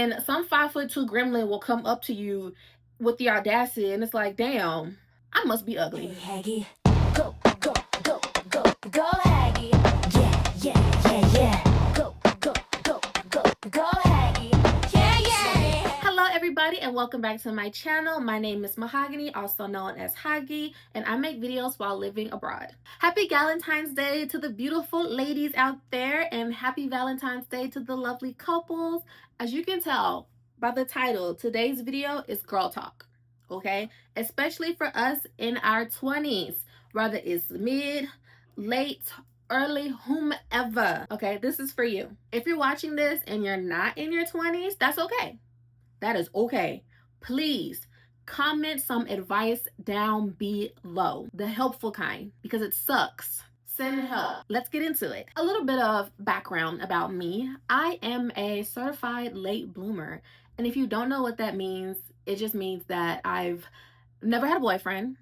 And some 5'2" gremlin will come up to you with the audacity, and it's like, damn, I must be ugly. Hey, haggy, go, go, go, go, go, haggy, yeah, yeah, yeah, yeah, go, go, go, go, go, haggy, yeah, yeah. Hello everybody and welcome back to my channel. My name is Mahogany, also known as Haggy, and I make videos while living abroad. Happy Valentine's Day to the beautiful ladies out there, and happy Valentine's Day to the lovely couples. As you can tell by the title, today's video is girl talk, okay? Especially for us in our 20s, whether it's mid, late, early, whomever, okay? This is for you. If you're watching this and you're not in your 20s, that's okay. That is okay. Please comment some advice down below, the helpful kind, because it sucks. Send help. Let's get into it. A little bit of background about me. I am a certified late bloomer. And if you don't know what that means, it just means that I've never had a boyfriend,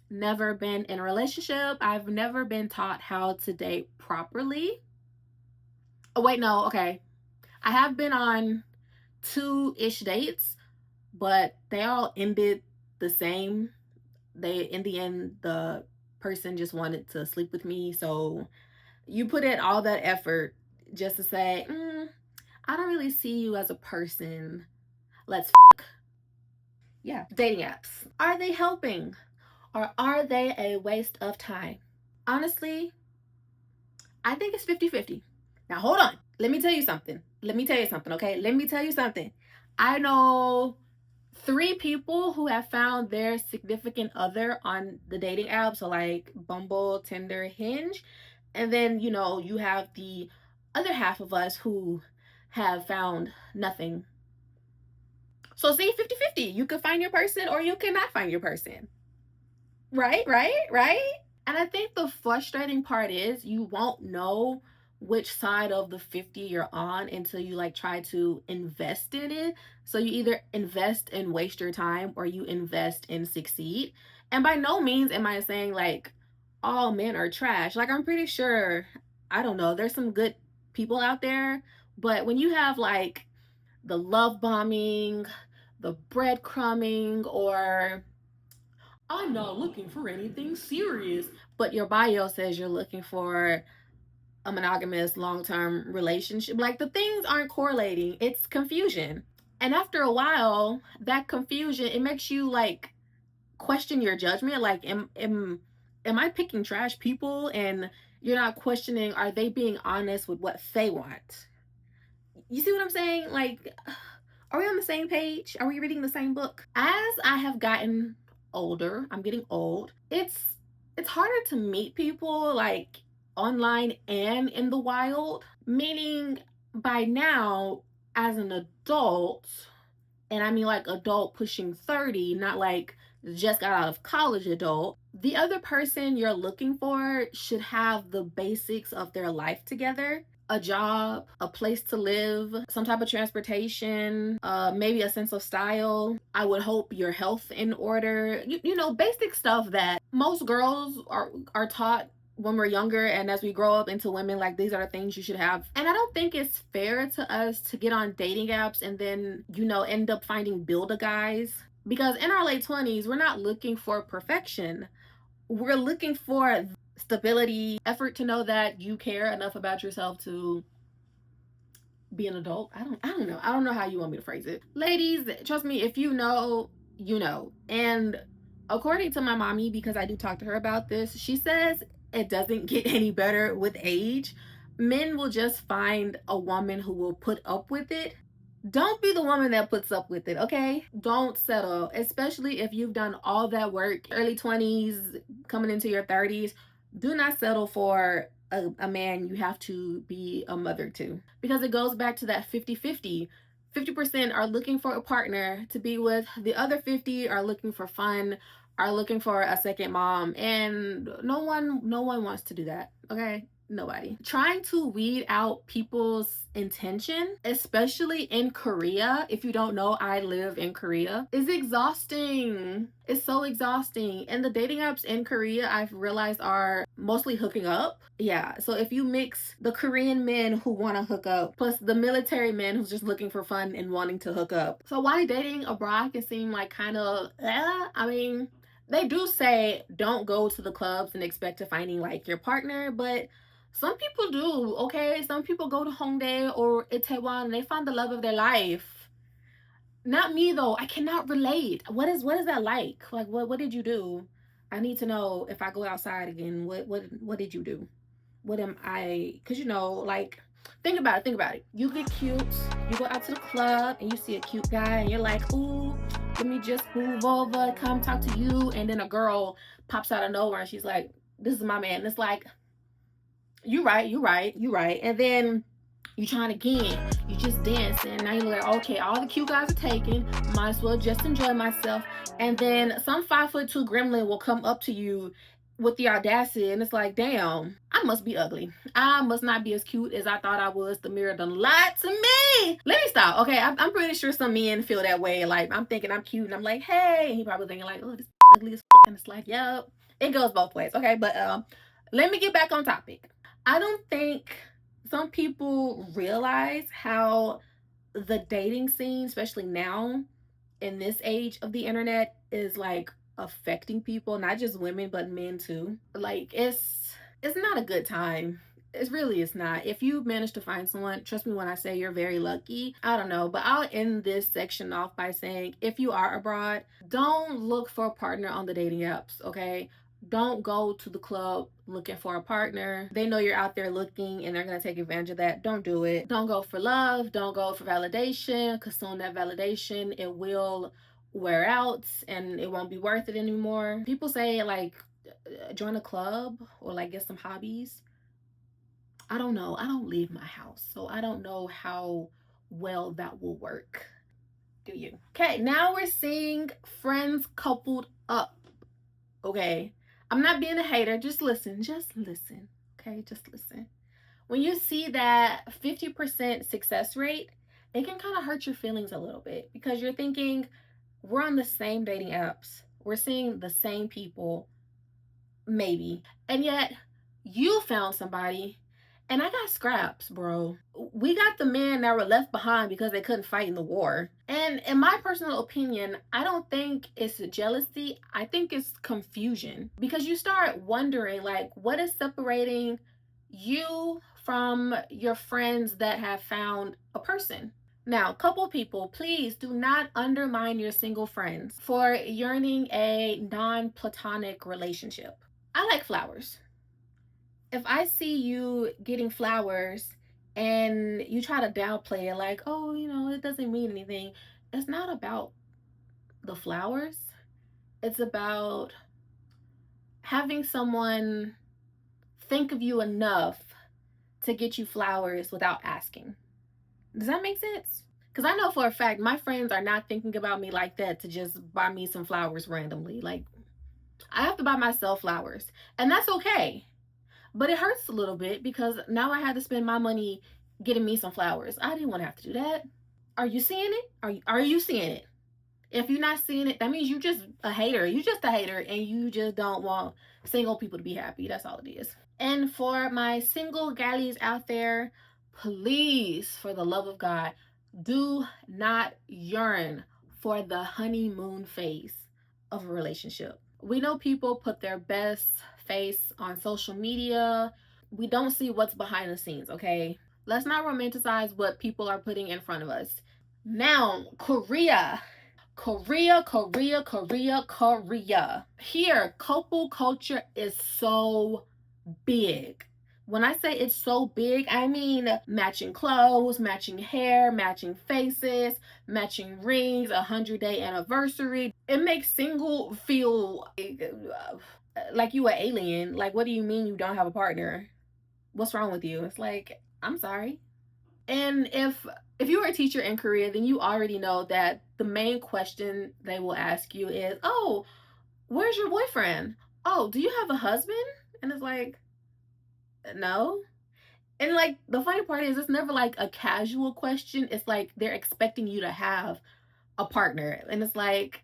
never been in a relationship. I've never been taught how to date properly. Oh, wait, no, okay. I have been on 2-ish dates, but they all ended the same. In the end, the person just wanted to sleep with me. So you put in all that effort just to say, I don't really see you as a person. Let's f. Yeah. Dating apps. Are they helping? Or are they a waste of time? Honestly, I think it's 50-50. Now, hold on. Let me tell you something. Okay? Let me tell you something. I know 3 people who have found their significant other on the dating apps, so like Bumble, Tinder, Hinge. And then, you have the other half of us who have found nothing. So see, 50-50. You could find your person or you cannot find your person. Right? And I think the frustrating part is you won't know which side of the 50 you're on until you like try to invest in it. So you either invest and waste your time or you invest and succeed. And by no means am I saying like all men are trash. Like, I'm pretty sure, I don't know, there's some good people out there. But when you have like the love bombing, the breadcrumbing, or I'm not looking for anything serious, but your bio says you're looking for a monogamous long-term relationship, like the things aren't correlating. It's confusion. And after a while, that confusion, it makes you like question your judgment. Like, am I picking trash people? And you're not questioning, are they being honest with what they want? You see what I'm saying? Like, are we on the same page? Are we reading the same book? As I have gotten older, I'm getting old, it's harder to meet people like online and in the wild. Meaning, by now, as an adult, and I mean like adult pushing 30, not like just got out of college adult, the other person you're looking for should have the basics of their life together. A job, a place to live, some type of transportation, maybe a sense of style. I would hope your health in order. You know, basic stuff that most girls are taught when we're younger, and as we grow up into women, like, these are the things you should have. And I don't think it's fair to us to get on dating apps and then, end up finding build-a-guys. Because in our late 20s, we're not looking for perfection. We're looking for stability, effort to know that you care enough about yourself to be an adult. I don't know. I don't know how you want me to phrase it. Ladies, trust me, if you know, you know. And according to my mommy, because I do talk to her about this, she says it doesn't get any better with age. Men will just find a woman who will put up with it. Don't be the woman that puts up with it, okay? Don't settle, especially if you've done all that work, early 20s, coming into your 30s. Do not settle for a man you have to be a mother to, because it goes back to that 50-50. 50% are looking for a partner to be with, the other 50 are looking for fun, are looking for a second mom, and no one wants to do that, okay? Nobody. Trying to weed out people's intention, especially in Korea. If you don't know, I live in Korea. Is exhausting. It's so exhausting. And the dating apps in Korea, I've realized, are mostly hooking up. Yeah. So if you mix the Korean men who want to hook up plus the military men who's just looking for fun and wanting to hook up. So why dating abroad can seem like kind of, I mean, they do say don't go to the clubs and expect to finding like your partner, but some people do, okay? Some people go to Hongdae or Itaewon and they find the love of their life. Not me though. I cannot relate. What is that like? Like what did you do? I need to know if I go outside again. What did you do? What am I? Cause like think about it. Think about it. You get cute. You go out to the club and you see a cute guy and you're like, ooh, let me just move over, come talk to you. And then a girl pops out of nowhere and she's like, this is my man. And it's like, you right, you right, you right. And then you trying again. You just dancing. Now you're like, okay, all the cute guys are taken. Might as well just enjoy myself. And then some 5'2" gremlin will come up to you with the audacity, and it's like, damn, I must be ugly. I must not be as cute as I thought I was. The mirror done lied to me. Let me stop. Okay, I'm pretty sure some men feel that way. Like I'm thinking I'm cute, and I'm like, hey, and he probably thinking like, oh, this ugly as and it's like, yep. It goes both ways. Okay, but let me get back on topic. I don't think some people realize how the dating scene, especially now in this age of the internet, is like affecting people, not just women, but men too. Like it's not a good time. It really is not. If you manage to find someone, trust me when I say you're very lucky. I don't know, but I'll end this section off by saying if you are abroad, don't look for a partner on the dating apps, okay? Don't go to the club looking for a partner. They know you're out there looking and they're going to take advantage of that. Don't do it. Don't go for love. Don't go for validation, because soon that validation, it will wear out and it won't be worth it anymore. People say like join a club or like get some hobbies. I don't know. I don't leave my house, so I don't know how well that will work. Do you? Okay, now we're seeing friends coupled up. Okay, I'm not being a hater. Just listen. Just listen. Okay, just listen. When you see that 50% success rate, it can kind of hurt your feelings a little bit because you're thinking, we're on the same dating apps. We're seeing the same people, maybe. And yet, you found somebody, and I got scraps, bro. We got the men that were left behind because they couldn't fight in the war. And in my personal opinion, I don't think it's jealousy. I think it's confusion because you start wondering, like, what is separating you from your friends that have found a person? Now, couple people, please do not undermine your single friends for yearning a non platonic relationship. I like flowers. If I see you getting flowers and you try to downplay it, like, oh, it doesn't mean anything, it's not about the flowers. It's about having someone think of you enough to get you flowers without asking. Does that make sense? Because I know for a fact my friends are not thinking about me like that to just buy me some flowers randomly. Like, I have to buy myself flowers, and that's okay. But it hurts a little bit because now I had to spend my money getting me some flowers. I didn't want to have to do that. Are you seeing it? Are you seeing it? If you're not seeing it, that means you just a hater. You just a hater and you just don't want single people to be happy. That's all it is. And for my single girlies out there, please, for the love of God, do not yearn for the honeymoon phase of a relationship. We know people put their best face on social media. We don't see what's behind the scenes, okay? Let's not romanticize what people are putting in front of us. Now, Korea. Korea, Korea, Korea, Korea. Here, couple culture is so big. When I say it's so big, I mean matching clothes, matching hair, matching faces, matching rings, 100-day anniversary. It makes single feel like you an alien. Like, what do you mean you don't have a partner? What's wrong with you? It's like, I'm sorry. And if you are a teacher in Korea, then you already know that the main question they will ask you is, "Oh, where's your boyfriend? Oh, do you have a husband?" And it's like, No. And like the funny part is it's never like a casual question. It's like they're expecting you to have a partner. And it's like,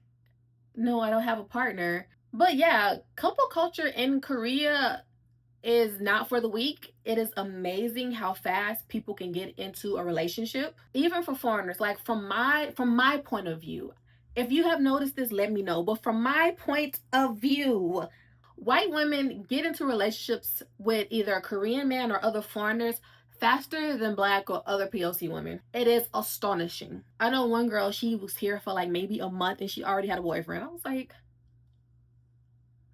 no, I don't have a partner. But yeah, couple culture in Korea is not for the weak. It is amazing how fast people can get into a relationship, even for foreigners. Like from my point of view, if you have noticed this, let me know. But from my point of view, white women get into relationships with either a Korean man or other foreigners faster than black or other POC women. It is astonishing. I know one girl, she was here for like maybe a month and she already had a boyfriend. I was like,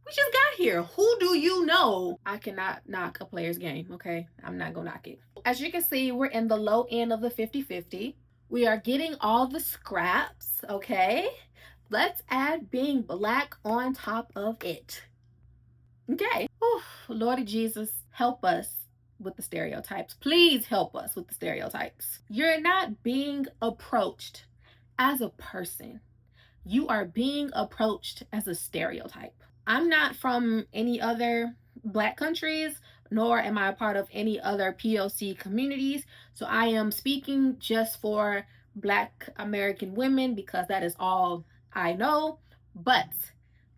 we just got here. Who do you know? I cannot knock a player's game, okay? I'm not gonna knock it. As you can see, we're in the low end of the 50-50. We are getting all the scraps, okay? Let's add being black on top of it. Okay. Whew, Lordy Jesus, help us with the stereotypes. Please help us with the stereotypes. You're not being approached as a person. You are being approached as a stereotype. I'm not from any other black countries, nor am I a part of any other POC communities. So I am speaking just for black American women because that is all I know. But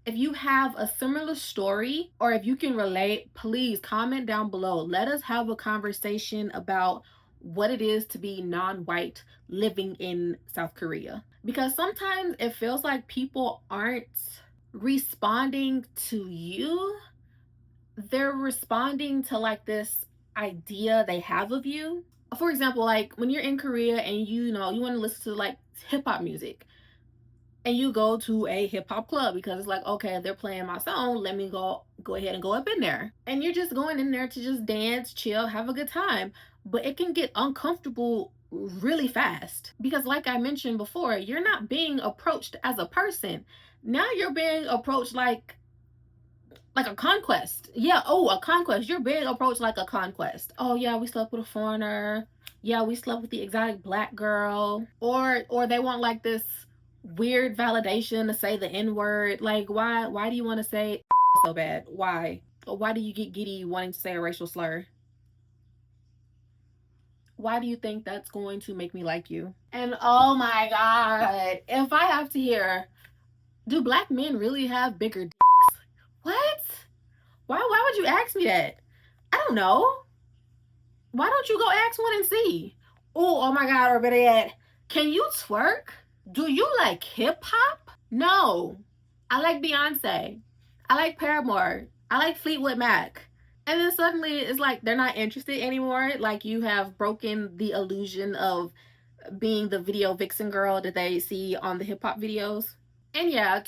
if you have a similar story or if you can relate, please comment down below. Let us have a conversation about what it is to be non-white living in South Korea. Because sometimes it feels like people aren't responding to you. They're responding to like this idea they have of you. For example, like when you're in Korea and you know you want to listen to like hip hop music and you go to a hip hop club because it's like, okay, they're playing my song, let me go ahead and go up in there. And you're just going in there to just dance, chill, have a good time. But it can get uncomfortable really fast because like I mentioned before, you're not being approached as a person. Now you're being approached like a conquest. Yeah, oh, a conquest. You're being approached like a conquest. Oh yeah, we slept with a foreigner. Yeah, we slept with the exotic black girl. Or they want like this weird validation to say the N-word. Like why do you want to say so bad? Why do you get giddy wanting to say a racial slur? Why do you think that's going to make me like you? And oh my god, if I have to hear, do black men really have bigger dicks? What? Why would you ask me that? I don't know. Why don't you go ask one and see? Oh my god, or better yet, can you twerk? Do you like hip hop? No. I like Beyonce. I like Paramore. I like Fleetwood Mac. And then suddenly it's like they're not interested anymore. Like you have broken the illusion of being the video vixen girl that they see on the hip hop videos. And yeah,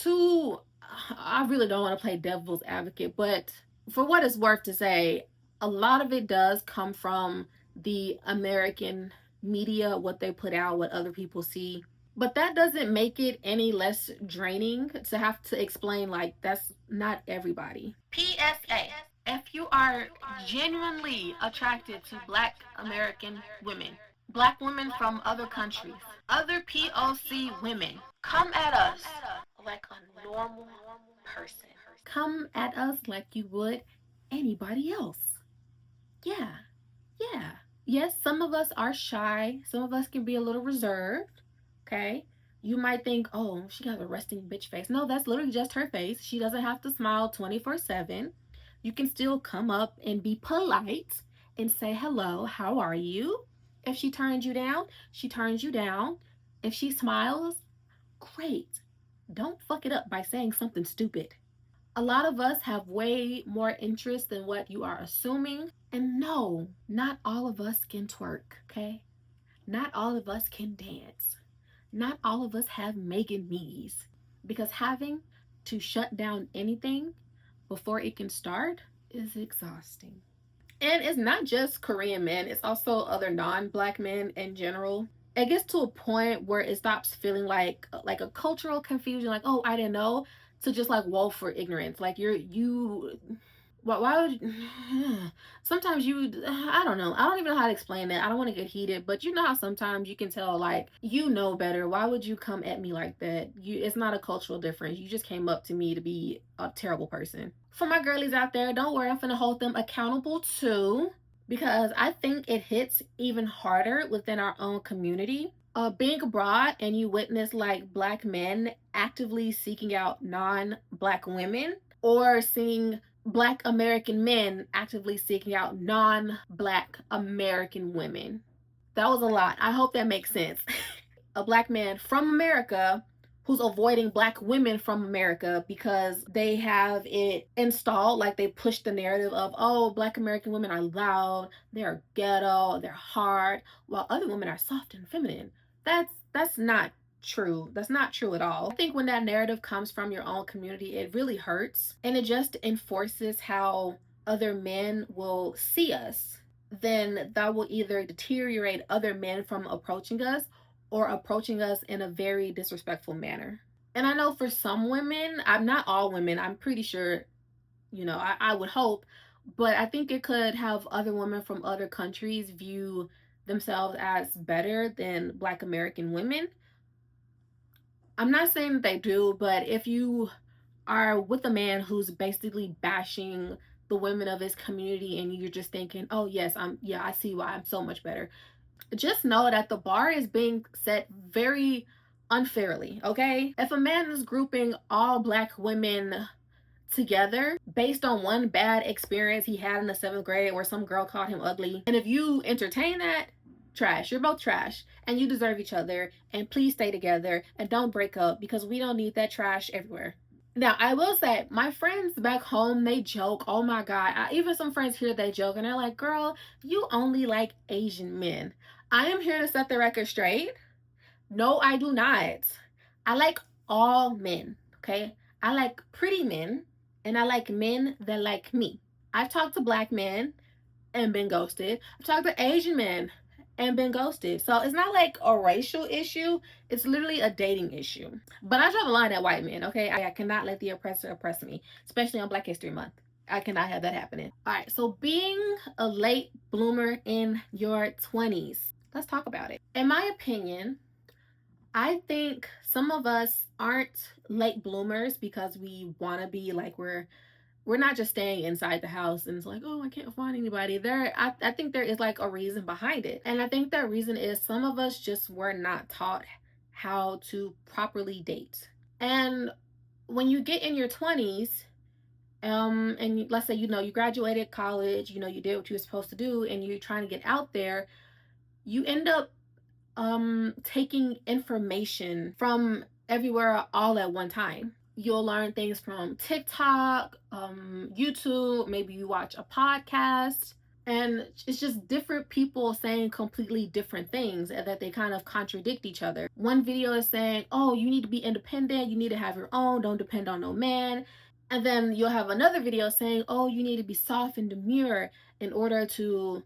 I really don't want to play devil's advocate, but for what it's worth to say, a lot of it does come from the American media, what they put out, what other people see. But that doesn't make it any less draining to have to explain, like, that's not everybody. PSA: if you are genuinely attracted to black American women, black women from other countries, other POC women, come at us like a normal person. Come at us like you would anybody else. Yeah, yeah. Yes, some of us are shy. Some of us can be a little reserved. Okay. You might think, oh, she got a resting bitch face. No, that's literally just her face. She doesn't have to smile 24/7. You can still come up and be polite and say, hello, how are you? If she turns you down, she turns you down. If she smiles, great. Don't fuck it up by saying something stupid. A lot of us have way more interest than what you are assuming. And no, not all of us can twerk, okay? Not all of us can dance. Not all of us have Megan Mees. Because having to shut down anything before it can start is exhausting. And it's not just Korean men, it's also other non-black men in general. It gets to a point where it stops feeling like a cultural confusion, like, oh, I didn't know, to just like woe for ignorance. Like why would you, sometimes you, I don't know, I don't even know how to explain that. I don't want to get heated, but you know how sometimes you can tell, like, you know better. Why would you come at me like that? It's not a cultural difference. You just came up to me to be a terrible person. For my girlies out there, don't worry, I'm gonna hold them accountable too, because I think it hits even harder within our own community. Being abroad and you witness like black men actively seeking out non-black women, or seeing black American men actively seeking out non-black American women. That was a lot. I hope that makes sense. A black man from America who's avoiding black women from America because they have it installed, like they push the narrative of, oh, black American women are loud, they're ghetto, they're hard, while other women are soft and feminine. That's not true. That's not true at all. I think when that narrative comes from your own community, it really hurts, and it just enforces how other men will see us. Then that will either deteriorate other men from approaching us, or approaching us in a very disrespectful manner. And I know for some women, I'm not all women, I'm pretty sure, I would hope, but I think it could have other women from other countries view themselves as better than black American women. I'm not saying that they do, but if you are with a man who's basically bashing the women of his community and you're just thinking, oh yes, I see why I'm so much better, just know that the bar is being set very unfairly, okay? If a man is grouping all black women together based on one bad experience he had in the seventh grade where some girl called him ugly, and if you entertain that, trash. You're both trash, and you deserve each other, and please stay together and don't break up, because we don't need that trash everywhere. Now, I will say, my friends back home, they joke. Oh my God. Even some friends here, they joke and they're like, girl, you only like Asian men. I am here to set the record straight. No, I do not. I like all men, okay? I like pretty men, and I like men that like me. I've talked to black men and been ghosted. I've talked to Asian men and been ghosted. So it's not like a racial issue. It's literally a dating issue. But I draw the line at white men, okay? I cannot let the oppressor oppress me, especially on Black History Month. I cannot have that happening. All right, so being a late bloomer in your 20s, let's talk about it. In my opinion, I think some of us aren't late bloomers because we want to be like we're not just staying inside the house and it's like, oh, I can't find anybody there. I think there is like a reason behind it, and I think that reason is some of us just were not taught how to properly date. And when you get in your 20s, and let's say you graduated college, you did what you were supposed to do, and you're trying to get out there, you end up taking information from everywhere all at one time. You'll learn things from TikTok, YouTube, maybe you watch a podcast, and it's just different people saying completely different things and that they kind of contradict each other. One video is saying, oh, you need to be independent, you need to have your own, don't depend on no man. And then you'll have another video saying, oh, you need to be soft and demure in order to,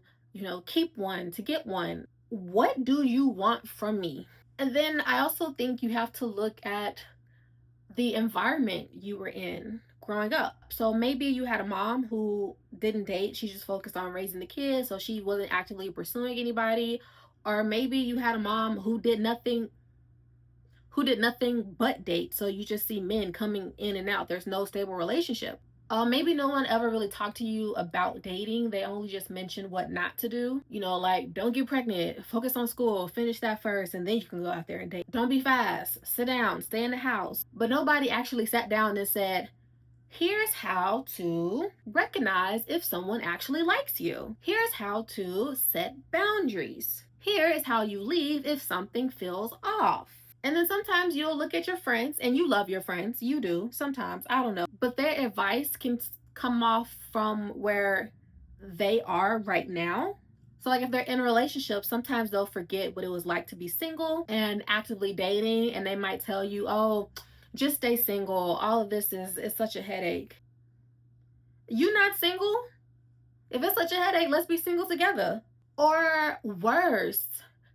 keep one, to get one. What do you want from me? And then I also think you have to look at the environment you were in growing up. So maybe you had a mom who didn't date, she just focused on raising the kids, so she wasn't actively pursuing anybody. Or maybe you had a mom who did nothing but date, so you just see men coming in and out. There's no stable relationship. Maybe no one ever really talked to you about dating. They only just mentioned what not to do. Like, don't get pregnant, focus on school, finish that first, and then you can go out there and date. Don't be fast, sit down, stay in the house. But nobody actually sat down and said, here's how to recognize if someone actually likes you. Here's how to set boundaries. Here is how you leave if something feels off. And then sometimes you'll look at your friends, and you love your friends. You do. Sometimes. I don't know. But their advice can come off from where they are right now. So like if they're in a relationship, sometimes they'll forget what it was like to be single and actively dating. And they might tell you, oh, just stay single. All of this is such a headache. You not single? If it's such a headache, let's be single together. Or worse,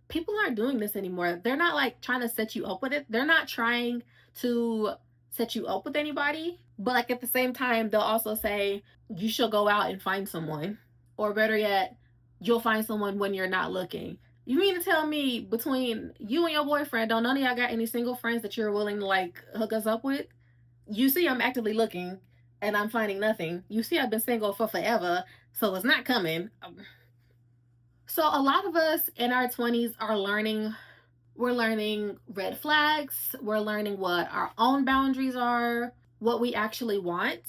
people aren't doing this anymore. They're not like trying to set you up with it. They're not trying to set you up with anybody. But like at the same time, they'll also say you should go out and find someone. Or better yet, you'll find someone when you're not looking. You mean to tell me between you and your boyfriend, don't none of y'all got any single friends that you're willing to like hook us up with? You see, I'm actively looking and I'm finding nothing. You see, I've been single for forever, so it's not coming. So a lot of us in our 20s are learning. We're learning red flags. We're learning what our own boundaries are, what we actually want.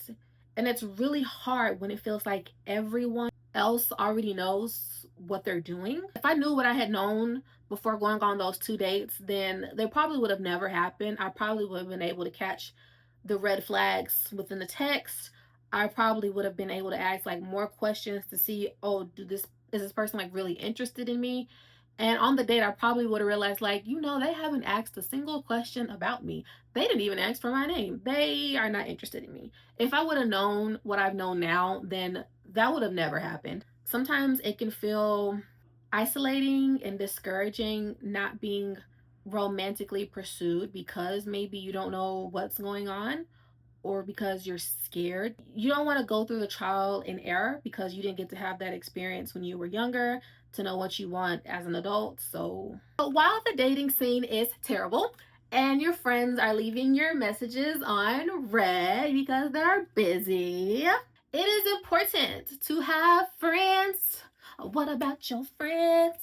And it's really hard when it feels like everyone else already knows what they're doing. If I knew what I had known before going on those 2 dates, then they probably would have never happened. I probably would have been able to catch the red flags within the text. I probably would have been able to ask like more questions to see, oh, is this person like really interested in me? And on the date, I probably would have realized, like, they haven't asked a single question about me. They didn't even ask for my name. They are not interested in me. If I would have known what I've known now, then that would have never happened. Sometimes it can feel isolating and discouraging not being romantically pursued because maybe you don't know what's going on or because you're scared. You don't want to go through the trial and error because you didn't get to have that experience when you were younger to know what you want as an adult. So, but while the dating scene is terrible and your friends are leaving your messages on red because they're busy, it is important to have friends. What about your friends?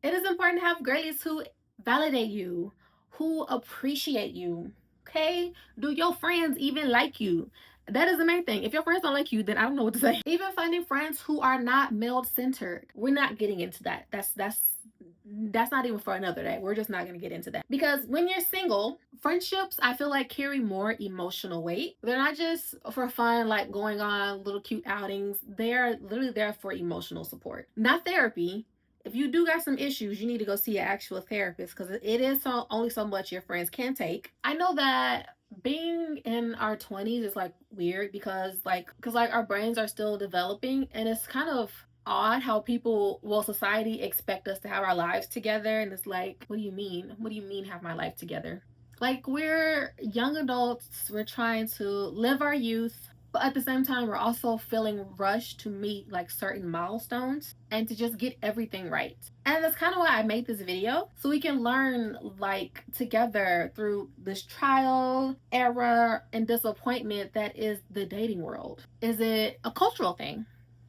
It is important to have girlies who validate you, who appreciate you. Okay? Do your friends even like you? That is the main thing. If your friends don't like you, then I don't know what to say. Even finding friends who are not male centered. We're not getting into that. That's not even for another day. We're just not going to get into that. Because when you're single, friendships, I feel like carry more emotional weight. They're not just for fun, like going on little cute outings. They're literally there for emotional support, not therapy. If you do got some issues, you need to go see an actual therapist because it is only so much your friends can take. I know that being in our 20s is like weird because our brains are still developing, and it's kind of odd how society expect us to have our lives together, and it's like, what do you mean have my life together? Like, we're young adults, we're trying to live our youth, but at the same time we're also feeling rushed to meet like certain milestones and to just get everything right. And that's kind of why I made this video, so we can learn like together through this trial, error, and disappointment that is the dating world. Is it a cultural thing?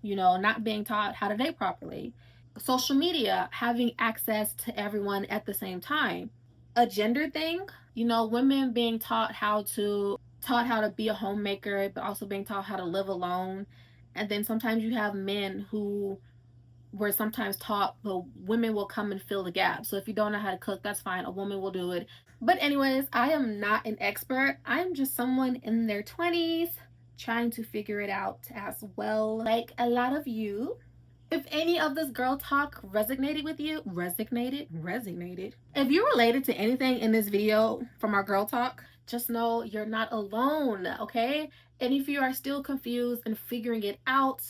Not being taught how to date properly. Social media, having access to everyone at the same time. A gender thing, women being taught how to be a homemaker, but also being taught how to live alone. And then sometimes you have men who were sometimes taught the women will come and fill the gap. So if you don't know how to cook, that's fine. A woman will do it. But anyways, I am not an expert. I'm just someone in their 20s trying to figure it out as well, like a lot of you. If any of this girl talk resonated with you, resonated. If you related to anything in this video from our girl talk, just know you're not alone, okay? And if you are still confused and figuring it out,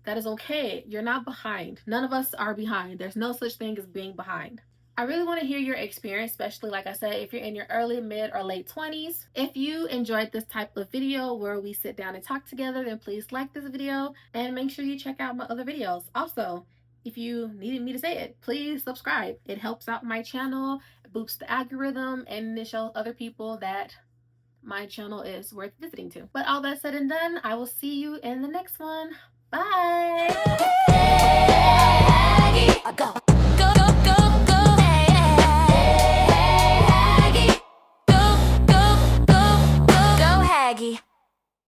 that is okay. You're not behind. None of us are behind. There's no such thing as being behind. I really want to hear your experience, especially like I said, if you're in your early, mid, or late 20s. If you enjoyed this type of video where we sit down and talk together, then please like this video and make sure you check out my other videos. Also, if you needed me to say it, please subscribe. It helps out my channel, it boosts the algorithm, and it shows other people that my channel is worth visiting to. But all that said and done, I will see you in the next one. Bye!